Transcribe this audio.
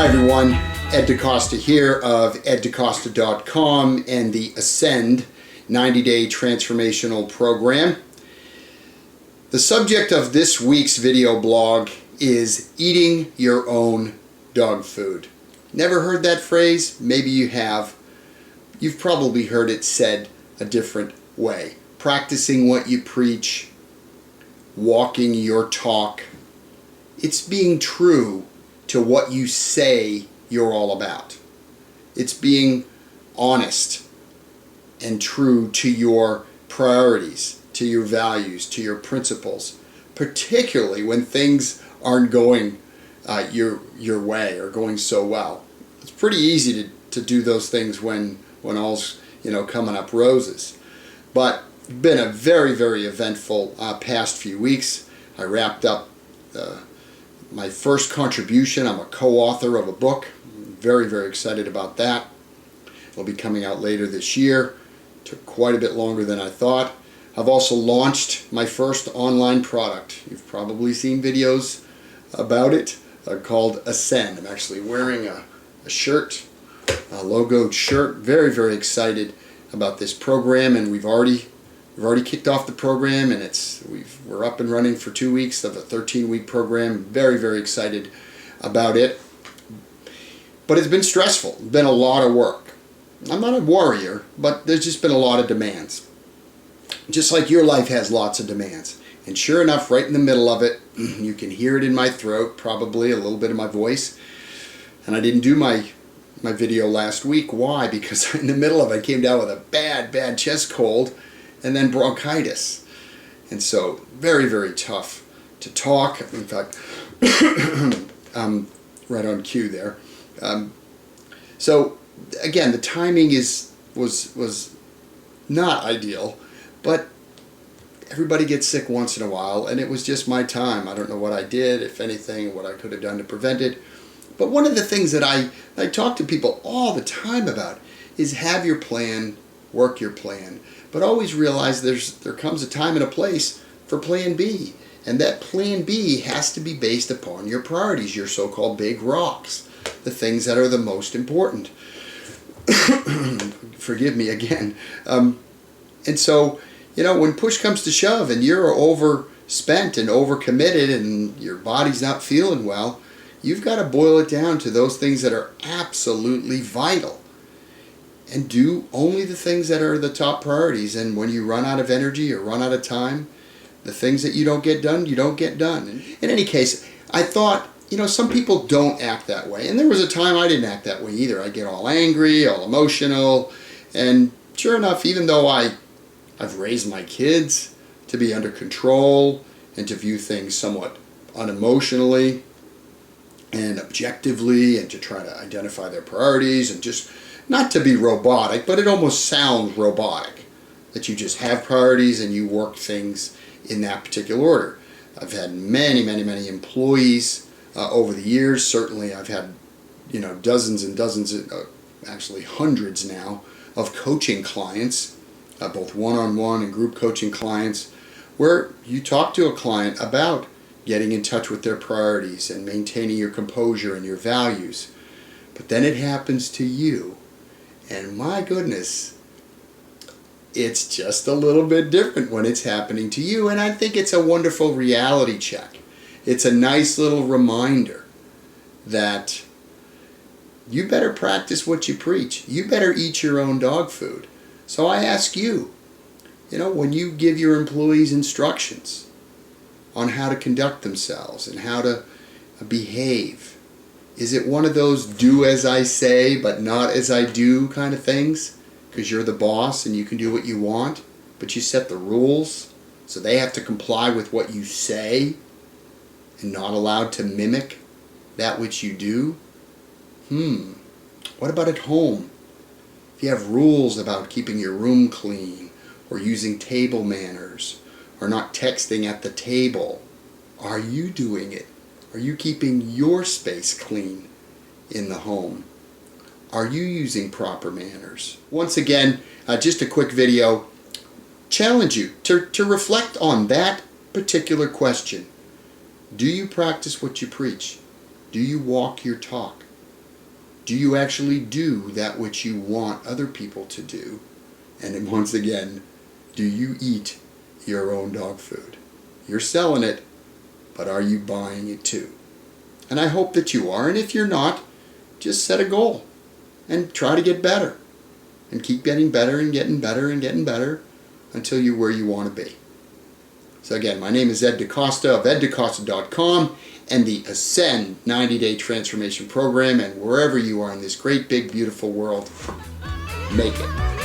Hi everyone, Ed DeCosta here of eddecosta.com and the Ascend 90-day transformational program. The subject of this week's video blog is eating your own dog food. Never heard that phrase? Maybe you have. You've probably heard it said a different way. Practicing what you preach, walking your talk. It's being true to what you say you're all about. It's being honest and true to your priorities, to your values, to your principles, particularly when things aren't going your way or going so well. It's pretty easy to do those things when all's coming up roses. But it's been a very, very eventful past few weeks. I wrapped up my first contribution. I'm a co-author of a book. I'm very, very excited about that. It'll be coming out later this year. Took quite a bit longer than I thought. I've also launched my first online product. You've probably seen videos about it called Ascend. I'm actually wearing a shirt, a logoed shirt. Very, very excited about this program, and we've already kicked off the program, and we're up and running for 2 weeks of a 13-week program. Very, very excited about it. But it's been stressful. It's been a lot of work. I'm not a warrior, but there's just been a lot of demands. Just like your life has lots of demands. And sure enough, right in the middle of it, you can hear it in my throat, probably a little bit of my voice. And I didn't do my video last week. Why? Because in the middle of it, I came down with a bad chest cold and then bronchitis. And so very, very tough to talk. In fact, right on cue there. So again, the timing was not ideal, but everybody gets sick once in a while, and it was just my time. I don't know what I did, if anything, what I could have done to prevent it. But one of the things that I talk to people all the time about is have your plan, work your plan, but always realize there comes a time and a place for plan B. And that plan B has to be based upon your priorities, your so-called big rocks, the things that are the most important. Forgive me again. And so, when push comes to shove and you're overspent and overcommitted and your body's not feeling well, you've got to boil it down to those things that are absolutely vital. And do only the things that are the top priorities. And when you run out of energy or run out of time, the things that you don't get done, you don't get done. In any case, I thought, some people don't act that way. And there was a time I didn't act that way either. I get all angry, all emotional. And sure enough, even though I've raised my kids to be under control and to view things somewhat unemotionally and objectively and to try to identify their priorities and just not to be robotic, but it almost sounds robotic that you just have priorities and you work things in that particular order. I've had many employees over the years. Certainly I've had dozens and dozens, actually hundreds now, of coaching clients, both one-on-one and group coaching clients, where you talk to a client about getting in touch with their priorities and maintaining your composure and your values. But then it happens to you. And my goodness, it's just a little bit different when it's happening to you. And I think it's a wonderful reality check. It's a nice little reminder that you better practice what you preach. You better eat your own dog food. So I ask you, when you give your employees instructions on how to conduct themselves and how to behave, is it one of those do as I say but not as I do kind of things? Because you're the boss and you can do what you want, but you set the rules, so they have to comply with what you say and not allowed to mimic that which you do? What about at home? If you have rules about keeping your room clean or using table manners or not texting at the table, are you doing it? Are you keeping your space clean in the home? Are you using proper manners? Once again, just a quick video. Challenge you to reflect on that particular question. Do you practice what you preach? Do you walk your talk? Do you actually do that which you want other people to do? And then once again, do you eat your own dog food? You're selling it, but are you buying it too? And I hope that you are. And if you're not, just set a goal and try to get better. And keep getting better and getting better and getting better until you're where you want to be. So again, my name is Ed DeCosta of eddecosta.com and the Ascend 90-Day Transformation Program. And wherever you are in this great, big, beautiful world, make it.